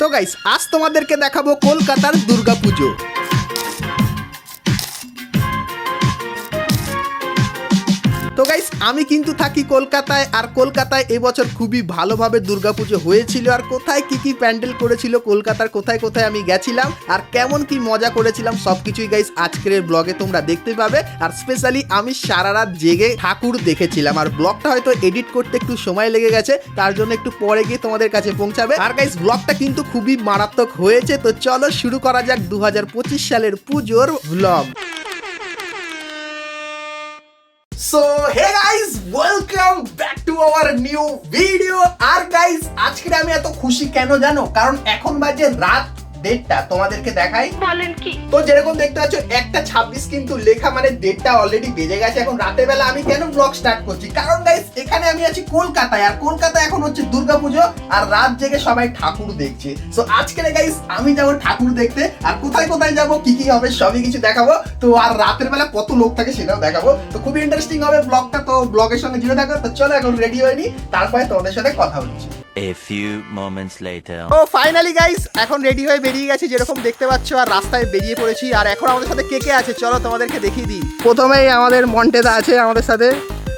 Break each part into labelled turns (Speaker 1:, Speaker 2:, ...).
Speaker 1: তো গাইস আজ তোমাদেরকে দেখাবো কলকাতার দুর্গাপুজো। তো গাইস আমি কিন্তু থাকি কলকাতায়, আর কলকাতায় এবছর খুবই ভালোভাবে দুর্গাপুজো হয়েছিল। আর কোথায় কি কি প্যান্ডেল করেছিল, কলকাতার কোথায় কোথায় আমি গেছিলাম আর কেমন কি মজা করেছিলাম সবকিছুই গাইস আজকের ব্লগে তোমরা দেখতে পাবে। আর স্পেশালি আমি সারা রাত জেগে ঠাকুর দেখেছিলাম, আর ব্লগটা হয়তো এডিট করতে একটু সময় লেগে গেছে, তার জন্য একটু পরে গিয়ে তোমাদের কাছে পৌঁছাবে। আর গাইস ব্লগটা কিন্তু খুবই মারাত্মক হয়েছে। তো চলো শুরু করা যাক 2025 সালের পুজোর blog. So hey guys, welcome back to our new video. আর guys আজকে আমি এত খুশি কেন জানো? কারণ এখন বাজে রাত 1:30। তোমাদেরকে দেখাই
Speaker 2: বলেন কি।
Speaker 1: তো যেরকম দেখতে পাচ্ছ 1:26 কিন্তু লেখা, মানে 1:30 অলরেডি বেজে গেছে। এখন রাতের বেলা আমি কেন ব্লগ স্টার্ট করছি? কারণ গাইস এখানে আমি আছি কলকাতায়, আর কলকাতায় এখন হচ্ছে দুর্গাপুজো, আর রাত জেগে সবাই ঠাকুর দেখছে। সো আজকে গাইস আমি যাবো ঠাকুর দেখতে, আর কোথায় কোথায় যাবো, কি কি হবে সবই কিছু দেখাবো। তো আর রাতের বেলা কত লোক থাকে সেটাও দেখাবো। তো খুবই ইন্টারেস্টিং হবে ব্লগটা, তো ব্লগের সঙ্গে জুড়ে থাকো। তো চলো এখন রেডি হয়নি, তারপরে তোমাদের সাথে কথা হচ্ছে।
Speaker 3: A few moments later.
Speaker 1: ও ফাইনালি গাইস এখন রেডি হয়ে বেরিয়ে গেছি, যেরকম দেখতে পাচ্ছ, আর রাস্তায় বেরিয়ে পড়েছি। আর এখন আমাদের সাথে কে কে আছে চলো তোমাদেরকে দেখিয়ে দিই। প্রথমেই আমাদের মন্টেদা আছে আমাদের সাথে,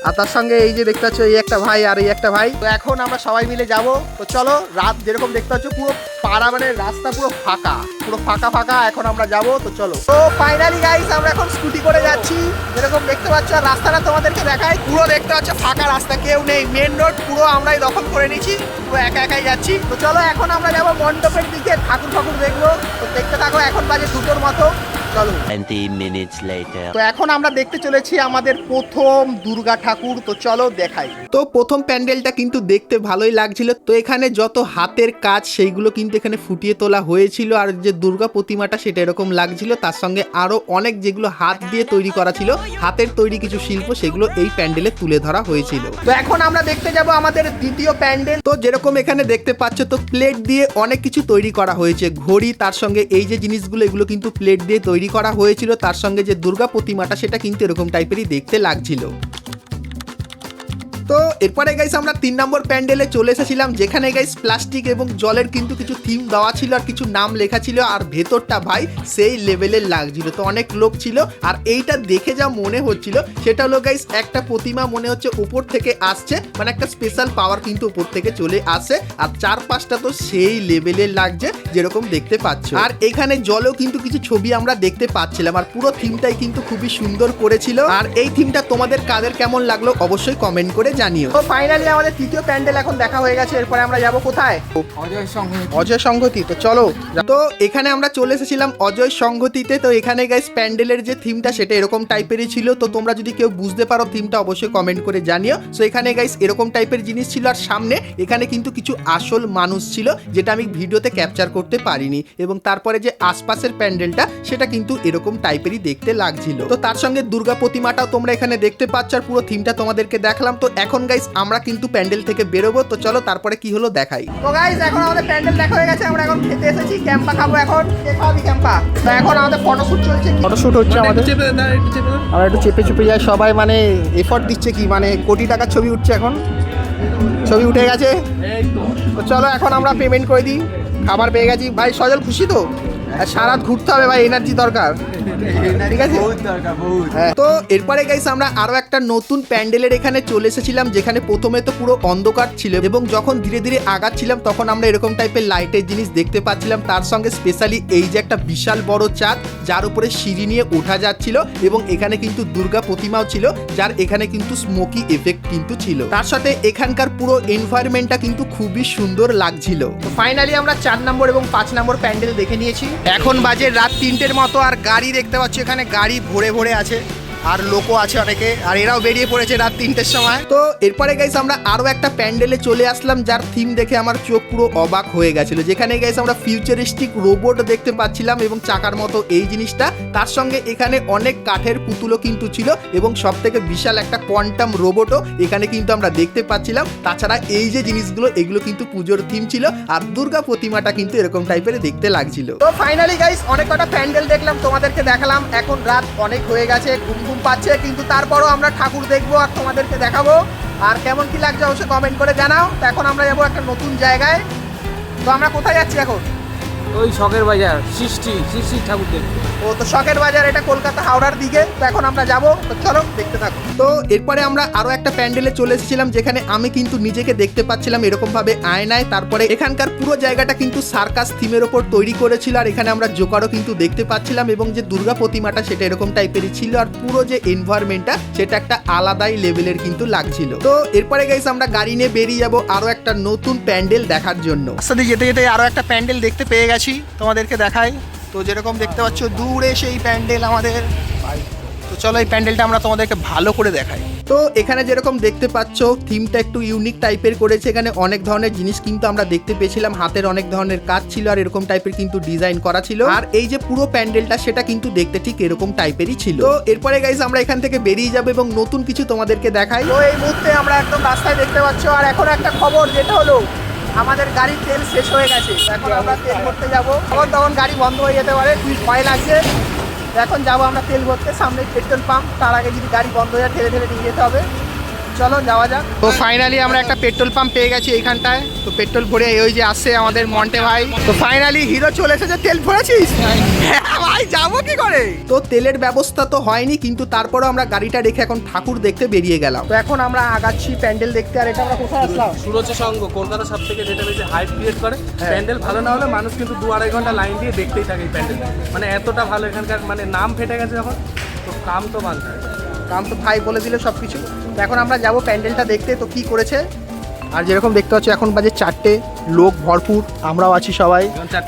Speaker 1: আর তার সঙ্গে এই যে দেখতে পাচ্ছ এই একটা ভাই আর এই একটা ভাই। তো এখন আমরা সবাই মিলে যাব। তো চলো, রাত যেরকম দেখতে পাচ্ছ পুরো পাড়া, মানে রাস্তা পুরো ফাঁকা, পুরো ফাঁকা ফাঁকা। এখন আমরা যাব, তো চলো। তো ফাইনালি গাইস আমরা এখন স্কুটি করে যাচ্ছি, যেরকম দেখতে পাচ্ছ। আর রাস্তাটা তোমাদেরকে দেখাই, পুরো দেখতে পাচ্ছ ফাঁকা রাস্তা, কেউ নেই, মেন রোড পুরো আমরাই দখল করে নিয়েছি, পুরো একা একাই যাচ্ছি। তো চলো এখন আমরা যাবো মণ্ডপের দিকে, ঠাকুর ঠাকুর দেখবো। তো দেখতে থাকো, এখন বাজে 2টোর মতো। চলো
Speaker 3: 20 minutes later.
Speaker 1: তো এখন আমরা দেখতে চলেছি আমাদের প্রথম দুর্গা ঠাকুর। তো চলো দেখাই। তো প্রথম প্যান্ডেলটা কিন্তু দেখতে ভালোই লাগছিল। তো এখানে যত হাতের কাজ সেইগুলো কিন্তু এখানে ফুটিয়ে তোলা হয়েছিল, আর যে দুর্গা প্রতিমাটা সেটা এরকম লাগছিল। তার সঙ্গে আরো অনেক যেগুলো হাত দিয়ে তৈরি করা ছিল, হাতের তৈরি কিছু শিল্প, সেগুলো এই প্যান্ডেলে তুলে ধরা হয়েছিল। তো এখন আমরা দেখতে যাব আমাদের দ্বিতীয় প্যান্ডেল। তো যেরকম এখানে দেখতে পাচ্ছ, তো প্লেট দিয়ে অনেক কিছু তৈরি করা হয়েছে, ঘড়ি, তার সঙ্গে এই যে জিনিসগুলো এগুলো কিন্তু প্লেট দিয়ে তৈরি করা হয়েছিল। তার সঙ্গে যে দুর্গা প্রতিমাটা সেটা কিন্তু এরকম টাইপেরই দেখতে লাগছিল। তো এরপরে গাইস আমরা 3 নম্বর প্যান্ডেলে চলে এসেছিলাম, যেখানে গাইস প্লাস্টিক এবং জলের কিন্তু কিছু থিম দেওয়া ছিল, আর কিছু নাম লেখা ছিল, আর ভেতরটা ভাই সেই লেভেলের লাগছিল। তো অনেক লোক ছিল, আর এইটা দেখে যা মনে হচ্ছিল সেটা হলো গাইস একটা প্রতিমা মনে হচ্ছে উপর থেকে আসছে, মানে একটা স্পেশাল পাওয়ার কিন্তু উপর থেকে চলে আসে। আর চারপাশটা তো সেই লেভেলের লাগছে যেরকম দেখতে পাচ্ছ। আর এখানে জলেও কিন্তু কিছু ছবি আমরা দেখতে পাচ্ছিলাম, আর পুরো থিমটাই কিন্তু খুবই সুন্দর করেছিল। আর এই থিমটা তোমাদের কাদের কেমন লাগলো অবশ্যই কমেন্ট করে জানিও। তো ফাইনালি আমাদের তৃতীয় প্যান্ডেল এখন দেখা হয়ে গেছে। এরপরে আমরা যাব কোথায়? অজয় সংহতি। তো চলো। তো এখানে আমরা চলে এসেছিলাম অজয় সংহতিতে। তো এখানে গাইস প্যান্ডেলের যে থিমটা সেটা এরকম টাইপেরই ছিল। তো তোমরা যদি কেউ বুঝতে পারো থিমটা অবশ্যই কমেন্ট করে জানিও। সো এখানে গাইস এরকম টাইপের জিনিস ছিল, আর সামনে এখানে কিন্তু কিছু আসল মানুষ ছিল, যেটা আমি ভিডিওতে ক্যাপচার করতে পারিনি। এবং তারপরে যে আশপাশের প্যান্ডেলটা সেটা কিন্তু এরকম টাইপেরই দেখতে লাগছিল। তো তার সঙ্গে দুর্গা প্রতিমাটাও তোমরা এখানে দেখতে পাচ্ছ, আর পুরো থিমটা তোমাদেরকে দেখালাম। তো এখন গাইস আমরা কিন্তু প্যান্ডেল থেকে বেরোবো। তো চলো তারপরে কি হলো দেখাই। তো গাইস এখন আমাদের প্যান্ডেল দেখা হয়ে গেছে, আমরা এখন খেতে এসেছি, ক্যাম্পা খাবো। এখন কে খাবি ক্যাম্পা? তো এখন আমাদের ফটোশুট চলছে, ফটোশুট হচ্ছে আমাদের। আমরা একটু চেপে চুপে যাই সবাই, মানে এফর্ট দিচ্ছে, কি মানে কোটি টাকার ছবি উঠছে, এখন ছবি উঠে গেছে। তো চলো এখন আমরা পেমেন্ট করে দিই, খাবার পেয়ে গেছি। ভাই সজল খুশি তো? সারা রাত ঘুরতে হবে ভাই, এনার্জি দরকার, ঠিক আছে? হ্যাঁ। তো এরপরে গাইস আমরা আরো একটা নতুন প্যান্ডেলের এখানে চলে এসেছিলাম, যেখানে প্রথমে তো পুরো অন্ধকার ছিল, এবং যখন ধীরে ধীরে আগাচ্ছিলাম তখন আমরা এরকম টাইপের লাইটের জিনিস দেখতে পাচ্ছিলাম। তার সঙ্গে স্পেশালি এই যে একটা বিশাল বড় চাঁদ, যার উপরে সিঁড়ি নিয়ে ওঠা যাচ্ছিল, এবং এখানে কিন্তু দুর্গা প্রতিমাও ছিল, যার এখানে কিন্তু স্মোকি এফেক্ট কিন্তু ছিল। তার সাথে এখানকার পুরো এনভায়রনমেন্টটা কিন্তু খুবই সুন্দর লাগছিল। তো ফাইনালি আমরা 4 নম্বর এবং 5 নম্বর প্যান্ডেল দেখে নিয়েছি। এখন বাজে রাত 3টের মতো, আর গাড়ি দেখতে পাচ্ছি এখানে গাড়ি ভরে ভরে আছে, আর লোকও আছে অনেকে, আর এরাও বেরিয়ে পড়েছে রাত 3টের সময়। তো এরপরে গাইস আমরা আরো একটা প্যান্ডেলে চলে আসলাম, যার থিম দেখে আমার চোখ পুরো অবাক হয়ে গেছিল। যেখানে গাইস আমরা ফিউচারিস্টিক রোবট দেখতে পাচ্ছিলাম, এবং চাকার মতো এই জিনিসটা, তার সঙ্গে এখানে অনেক কাঠের পুতুলও কিন্তু ছিল, এবং সব থেকে বিশাল একটা কোয়ান্টাম রোবটও এখানে কিন্তু আমরা দেখতে পাচ্ছিলাম। তাছাড়া এই যে জিনিসগুলো এগুলো কিন্তু পুজোর থিম ছিল, আর দুর্গা প্রতিমাটা কিন্তু এরকম টাইপের দেখতে লাগছিল। তো ফাইনালি গাইস অনেক কটা প্যান্ডেল দেখলাম, তোমাদেরকে দেখালাম। এখন রাত অনেক হয়ে গেছে, ঘুম পাচ্ছে, কিন্তু তারপরও আমরা ঠাকুর দেখবো আর তোমাদেরকে দেখাবো। আর কেমন কি লাগছে অবশ্যই কমেন্ট করে জানাও। তো এখন আমরা যাবো একটা নতুন জায়গায়। তো আমরা কোথায় যাচ্ছি এখন?
Speaker 2: ওই শখের বাজার সৃষ্টি ঠাকুর দেখতে।
Speaker 1: ও তো শখের বাজার, এটা কলকাতা হাওড়ার দিকে। তো এখন আমরা যাব, তো চলো দেখতে থাকো। তো এরপরে আমরা আরো একটা প্যান্ডেলে চলে এসেছিলাম যেখানে আমি কিন্তু নিজেকে দেখতে পাচ্ছিলাম এরকম ভাবে আয়নায়। তারপরে এখানকার পুরো জায়গাটা কিন্তু সার্কাস থিমের ওপর তৈরি করেছিল, আর এখানে আমরা জোকারও কিন্তু দেখতে পাচ্ছিলাম, এবং যে দুর্গা প্রতিমাটা সেটা এরকম টাইপেরই ছিল, আর পুরো যে এনভায়রনমেন্টটা সেটা একটা আলাদাই লেভেলের কিন্তু লাগছিল। তো এরপরে গাইস আমরা গাড়ি নিয়ে বেরিয়ে যাব আরো একটা নতুন প্যান্ডেল দেখার জন্য। সাথে যেতে যেতে আরো একটা প্যান্ডেল দেখতে পেয়ে গেছি, তোমাদেরকে দেখাই। তো যেরকম দেখতে পাচ্ছ দূরে সেই প্যান্ডেল আমাদের। তো চলো এই প্যান্ডেলটা আমরা তোমাদেরকে ভালো করে দেখাই। তো এখানে যেরকম দেখতে পাচ্ছ থিমটা একটু ইউনিক টাইপের করেছে। এখানে অনেক ধরনের জিনিস কিন্তু আমরা দেখতে পেয়েছিলাম, হাতের অনেক ধরনের কাজ ছিল, আর এরকম টাইপের কিন্তু ডিজাইন করা ছিল। আর এই যে পুরো প্যান্ডেলটা সেটা কিন্তু দেখতে ঠিক এরকম টাইপেরই ছিল। তো এরপরে গাইস আমরা এখান থেকে বেরিয়ে যাবো এবং নতুন কিছু তোমাদেরকে দেখাই। তো এই মুহূর্তে আমরা একদম রাস্তায় দেখতে পাচ্ছ, আর এখন একটা খবর যেটা হলো আমাদের গাড়ির তেল শেষ হয়ে গেছে। এখন আমরা তেল ভরতে যাবো, তখন গাড়ি বন্ধ হয়ে যেতে পারে, খুব ভয় লাগছে। এখন যাবো আমরা তেল ভরতে, সামনে পেট্রোল পাম্প, তার আগে যদি গাড়ি বন্ধ হয়ে যায় ঠেলে ঠেলে নিয়ে যেতে হবে। চলো যাওয়া যাক। তো ফাইনালি আমরা একটা পেট্রোল পাম্প পেয়ে গেছি এইখানটায়। তো পেট্রোল ভরে ওই যে আসছে আমাদের মন্টে ভাই। তো ফাইনালি হিরো চলে এসেছে। তেল ভরেছিস? হ্যাঁ ভাই, যাবো কি করে? তো তেলের ব্যবস্থা তো হয়নি, কিন্তু তারপরেও আমরা গাড়িটা রেখে এখন ঠাকুর দেখতে বেরিয়ে গেলাম। তো এখন আমরা আগাচ্ছি প্যান্ডেল দেখতে। আর এটা আমরা কোথায় আসলাম?
Speaker 2: সুরজ সংঘ কলকাতা সব থেকে যেটা বেশি হাইপ ক্রিয়েট করে। প্যান্ডেল ভালো না হলে মানুষ কিন্তু 2-2.5 ঘন্টা লাইন দিয়ে দেখতেই থাকে এই প্যান্ডেল। মানে এতটা ভালো এখানকার, মানে নাম ফেটে গেছে যখন, তো কাম তো বানতে হয়।
Speaker 1: কাম তো ভাই বলে দিল সব কিছু। তো এখন আমরা যাবো প্যান্ডেলটা দেখতে। তো কি করেছে, আর যেরকম দেখতে পাচ্ছ এখন বাজে 4টে, লোক ভরপুর, আমরাও আছি সবাই।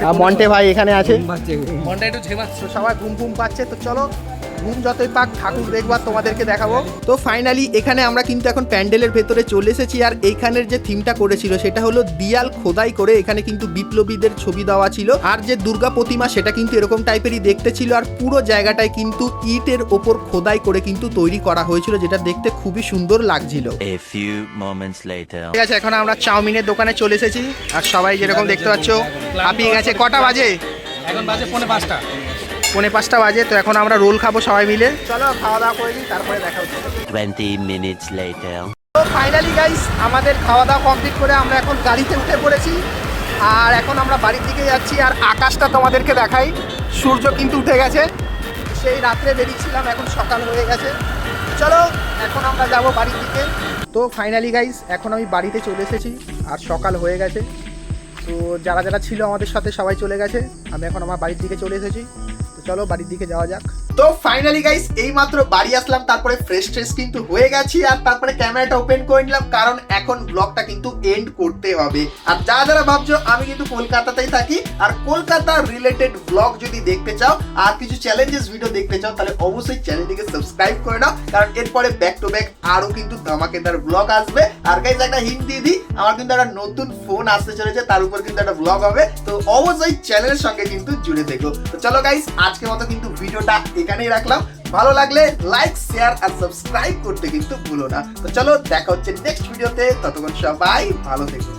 Speaker 1: আর মন্টে ভাই এখানে আছে,
Speaker 2: মনটা একটু ঝেমাচ্ছে।
Speaker 1: তো সবাই ঘুম ঘুম পাচ্ছে। তো চলো ঘুম যতই পাক ঠাকুর দেখবার তোমাদেরকে দেখাবো। তো ফাইনালি এখানে আমরা কিন্তু এখন প্যান্ডেলের ভেতরে চলে এসেছি। আর এইখানের যে থিমটা করেছিল সেটা হলো দিয়াল খোদাই করে এখানে কিন্তু বিপ্লবীদের ছবি দেওয়া ছিল, আর যে দুর্গা প্রতিমা সেটা কিন্তু এরকম টাইপেরই দেখতে ছিল, আর পুরো জায়গাটায় কিন্তু ইটের ওপর খোদাই করে কিন্তু তৈরি করা হয়েছিল, যেটা দেখতে খুবই সুন্দর লাগছিল।
Speaker 3: A few moments later.
Speaker 1: ঠিক আছে, এখন আমরা চাউমিনের দোকানে চলে এসেছি, আর সবাই যেরকম দেখতে পাচ্ছ হাঁপিয়ে গেছে। কটা বাজে?
Speaker 2: এখন বাজে 4:45।
Speaker 1: 4:45 বাজে। তো এখন আমরা রোল খাবো সবাই মিলে। চলো খাওয়া দাওয়া করে দিই, তারপরে দেখা হচ্ছে।
Speaker 3: 20 minutes later.
Speaker 1: তো ফাইনালি গাইস আমাদের খাওয়া দাওয়া কমপ্লিট করে আমরা এখন গাড়িতে উঠে পড়েছি, আর এখন আমরা বাড়ির দিকে যাচ্ছি। আর আকাশটা তোমাদেরকে দেখাই, সূর্য কিন্তু উঠে গেছে। সেই রাত্রে বেরিয়েছিলাম, এখন সকাল হয়ে গেছে। চলো এখন আমরা যাব বাড়ির দিকে। তো ফাইনালি গাইস এখন আমি বাড়িতে চলে এসেছি, আর সকাল হয়ে গেছে। তো যারা যারা ছিল আমাদের সাথে সবাই চলে গেছে, আমি এখন আমার বাড়ির দিকে চলে এসেছি। তো চলো বাড়ির দিকে যাওয়া যাক। তো ফাইনালি গাইস এইমাত্র বাড়ি আসলাম, তারপরে ফ্রেশ কিন্তু হয়ে গেছি, আর তারপরে ক্যামেরাটা ওপেন করে নিলাম, কারণ এখন ব্লগটা কিন্তু এন্ড করতে হবে। আর যারা যারা ভাবছো আমি কিন্তু কলকাতাতেই থাকি, আর কলকাতা রিলেটেড ব্লগ যদি দেখতে চাও আর কিছু চ্যালেঞ্জেস ভিডিও দেখতে চাও, তাহলে অবশ্যই চ্যানেলটিকে সাবস্ক্রাইব করে নাও, কারণ এরপরে ব্যাক টু ব্যাক আরো কিন্তু ধামাকেদার ব্লগ আসবে। আর গাইস একটা হিন্ট দিয়ে দিই, আমার কিন্তু একটা নতুন ফোন আসতে চলেছে, তার উপর কিন্তু একটা ব্লগ হবে। তো অবশ্যই চ্যানেলের সঙ্গে কিন্তু জুড়ে থেকো। তো চলো গাইস আজকের মতো কিন্তু ভিডিওটা এখানেই রাখলাম। ভালো লাগলে লাইক, শেয়ার আর সাবস্ক্রাইব করতে কিন্তু ভুলো না। তো চলো দেখা হচ্ছে নেক্সট ভিডিওতে, ততক্ষণ সবাই ভালো থেকো।